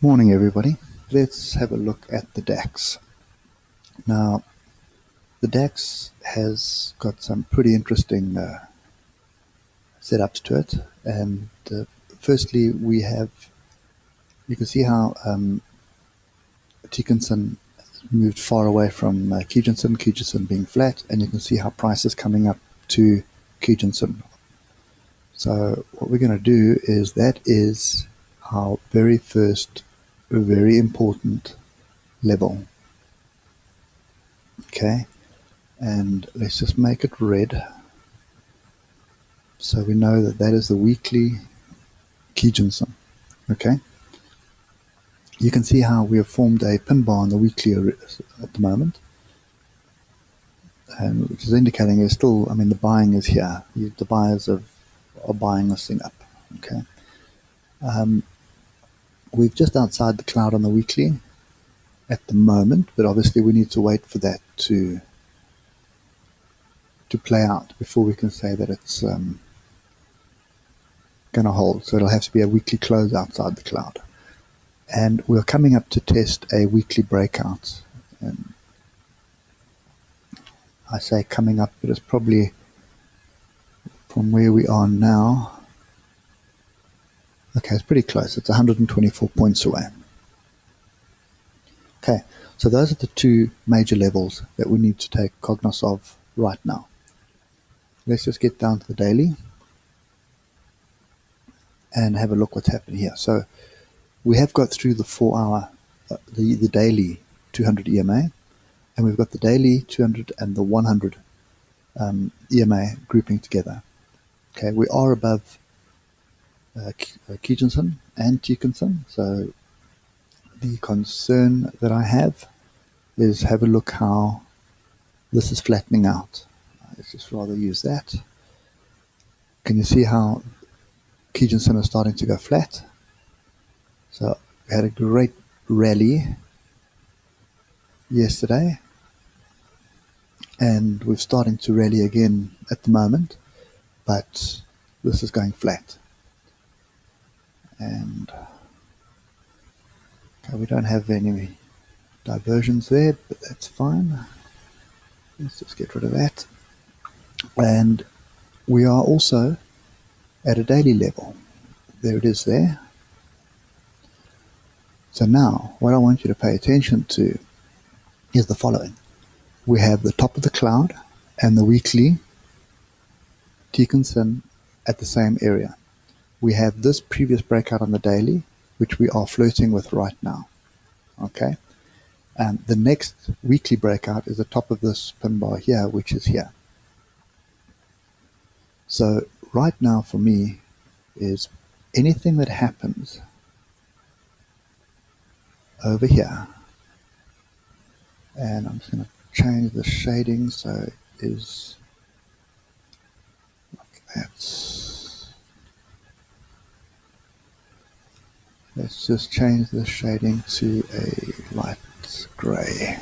Morning everybody. Let's have a look at the DAX. Now, the DAX has got some pretty interesting setups to it. And firstly, you can see how Dickinson moved far away from Kijinson being flat, and you can see how price is coming up to Kijinson. So what we're going to do is that is our very first, very important level. Okay, and let's just make it red so we know that that is the weekly Kijinson. Okay, you can see how we have formed a pin bar on the weekly at the moment, and which is indicating is still, the buying is here. The buyers are buying this thing up. Okay, we're just outside the cloud on the weekly at the moment, but obviously we need to wait for that to play out before we can say that it's going to hold. So it'll have to be a weekly close outside the cloud. And we're coming up to test a weekly breakout. And I say coming up, but it's probably from where we are now. Okay, it's pretty close. It's 124 points away. Okay, so those are the two major levels that we need to take cognizance of right now. Let's just get down to the daily and have a look what's happening here. So we have got through the 4-hour, the daily 200 EMA, and we've got the daily 200 and the 100 EMA grouping together. Okay, we are above Kijinson and Dickinson, so the concern that I have is have a look how this is flattening out. Let's just rather use that. Can you see how Kijinson is starting to go flat? So we had a great rally yesterday, and we're starting to rally again at the moment, but this is going flat. And okay, we don't have any diversions there, but that's fine. Let's just get rid of that. And we are also at a daily level. There it is there. So now what I want you to pay attention to is the following. We have the top of the cloud and the weekly Dickinson at the same area. We have this previous breakout on the daily, which we are flirting with right now. Okay, and the next weekly breakout is the top of this pin bar here, which is here. So right now for me is anything that happens over here, and I'm just going to change the shading so it is like that. Let's just change the shading to a light gray.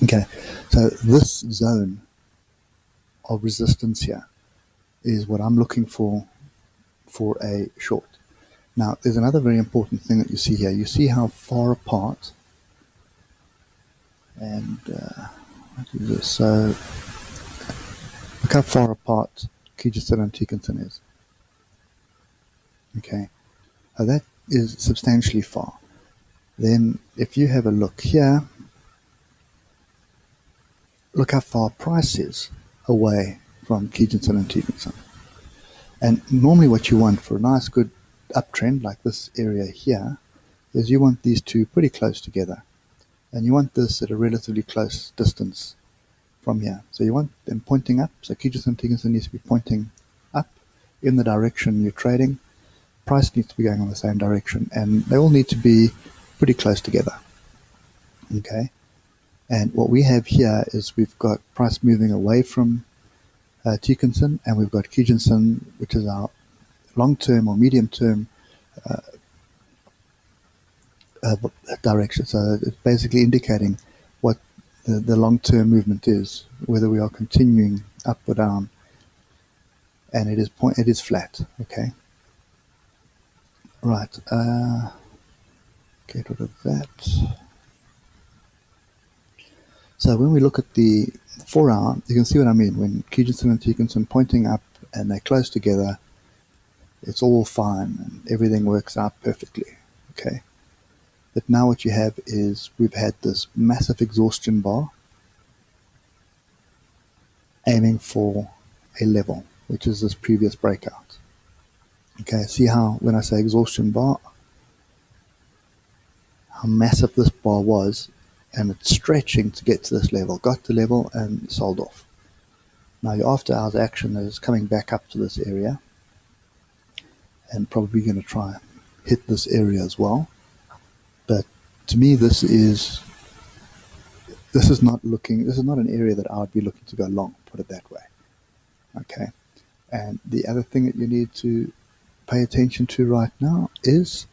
Okay, so this zone of resistance here is what I'm looking for a short. Now, there's another very important thing that you see here. You see how far apart, and what is this? So look how far apart Kijinson and Dickinson is. Okay, now that is substantially far. Then if you have a look here, look how far price is away from Kijinson and Dickinson. And normally what you want for a nice good uptrend like this area here is you want these two pretty close together, and you want this at a relatively close distance from here. So you want them pointing up. So Kijinson and Dickinson needs to be pointing up in the direction you're trading. Price needs to be going on the same direction, and they all need to be pretty close together. Okay, and what we have here is we've got price moving away from Dickinson, and we've got Kijinson, which is our long-term or medium-term direction. So it's basically indicating what the long-term movement is, whether we are continuing up or down, and it is flat. Okay, right. Get rid of that. So when we look at the 4 hour, you can see what I mean. When Kijinsen and Tikinsen pointing up and they're close together, it's all fine and everything works out perfectly. Okay. But now what you have is we've had this massive exhaustion bar aiming for a level, which is this previous breakout. Okay, see how when I say exhaustion bar, how massive this bar was, and it's stretching to get to this level, got to level and sold off. Now your after hours action is coming back up to this area and probably going to try and hit this area as well. But to me, this is not an area that I would be looking to go long, put it that way. Okay. And the other thing that you need to pay attention to right now is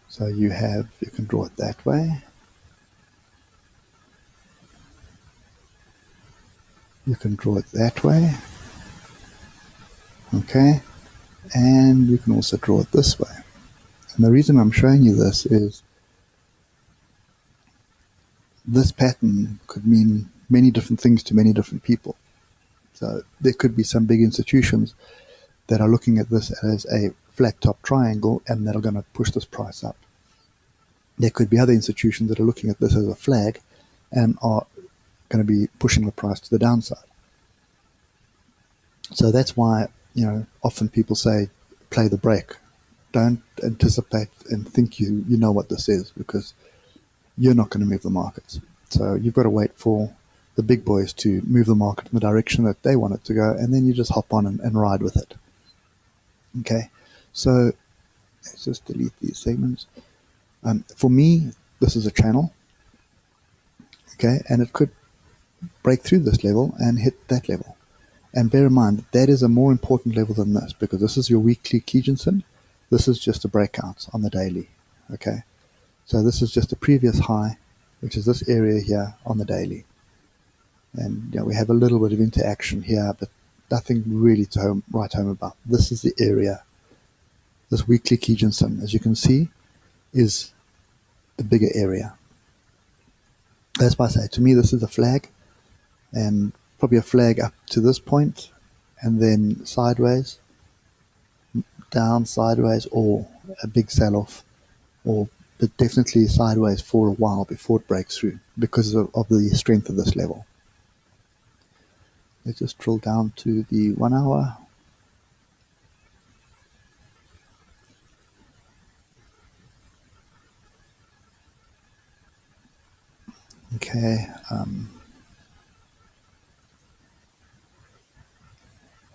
so you can draw it that way. You can draw it that way. Okay. And you can also draw it this way. And the reason I'm showing you this is this pattern could mean many different things to many different people. So there could be some big institutions that are looking at this as a flat top triangle and that are going to push this price up. There could be other institutions that are looking at this as a flag and are going to be pushing the price to the downside. So that's why, often people say, play the break. Don't anticipate and think you know what this is, because you're not going to move the markets. So you've got to wait for the big boys to move the market in the direction that they want it to go, and then you just hop on and ride with it. Okay, so let's just delete these segments. For me, this is a channel. Okay, and it could break through this level and hit that level. And bear in mind, that is a more important level than this, because this is your weekly Kijinsen. This is just a breakout on the daily. Okay, so this is just a previous high, which is this area here on the daily. And we have a little bit of interaction here, but nothing really to write home about. This is the area. This weekly Kijinsen, as you can see, is the bigger area. That's why I say, to me, this is a flag, and probably a flag up to this point, and then sideways, down, sideways, or a big sell-off, but definitely sideways for a while before it breaks through, because of the strength of this level. Let's just drill down to the 1 hour. Okay.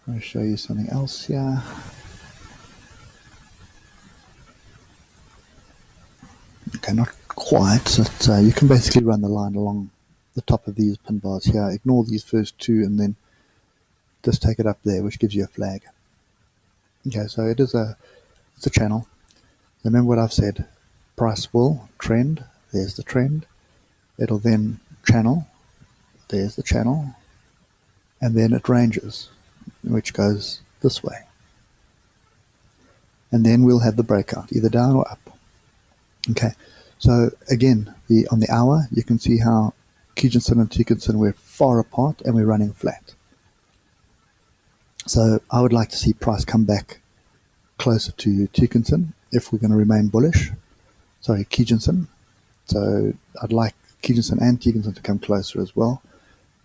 I'll show you something else here. Okay, not quite. But, you can basically run the line along the top of these pin bars here. Ignore these first two and then just take it up there, which gives you a flag. Okay, so it's a channel. Remember what I've said. Price will trend. There's the trend. It'll then channel. There's the channel. And then it ranges, which goes this way. And then we'll have the breakout, either down or up. Okay, so again, on the hour, you can see how Kijinsen and Tikinsen were far apart and we're running flat. So I would like to see price come back closer to Tikinsen if we're going to remain bullish. Sorry, Kijinsen. So I'd like Kijinsen and Tikinsen to come closer as well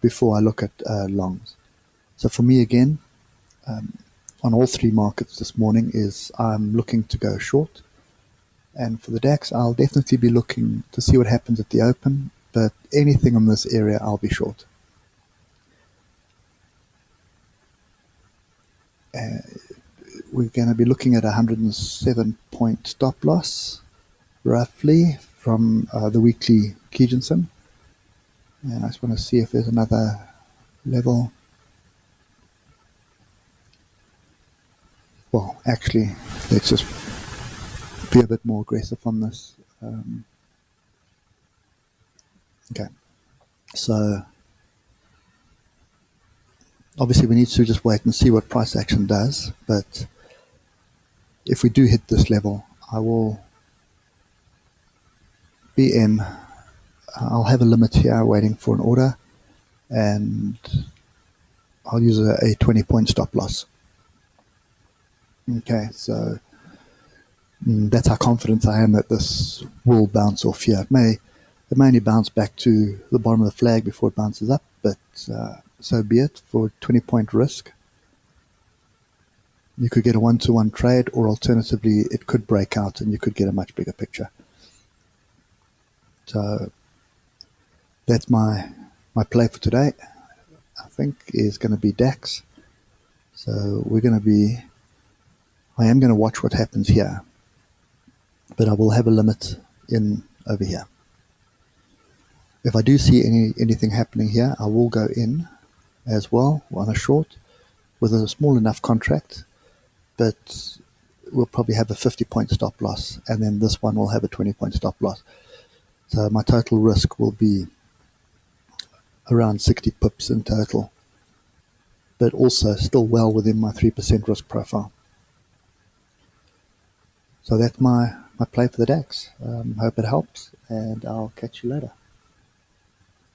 before I look at longs. So for me, again, on all three markets this morning I'm looking to go short. And for the DAX, I'll definitely be looking to see what happens at the open, but anything on this area, I'll be short. We're going to be looking at 107-point stop loss, roughly, from the weekly Kijinsen. And I just want to see if there's another level. Well, actually, let's just be a bit more aggressive on this. Okay, so Obviously, we need to just wait and see what price action does, but if we do hit this level, I will be in. I'll have a limit here waiting for an order, and I'll use a 20-point stop loss. Okay, so that's how confident I am that this will bounce off here. It may only bounce back to the bottom of the flag before it bounces up, but so be it. For 20-point risk, you could get a 1-to-1 trade, or alternatively, it could break out and you could get a much bigger picture. So that's my play for today. I think is going to be DAX. So I am going to watch what happens here, but I will have a limit in over here. If I do see anything happening here, I will go in as well on a short with a small enough contract, but we'll probably have a 50-point stop loss, and then this one will have a 20-point stop loss. So my total risk will be around 60 pips in total, but also still well within my 3% risk profile. So that's my play for the DAX. Hope it helps, and I'll catch you later.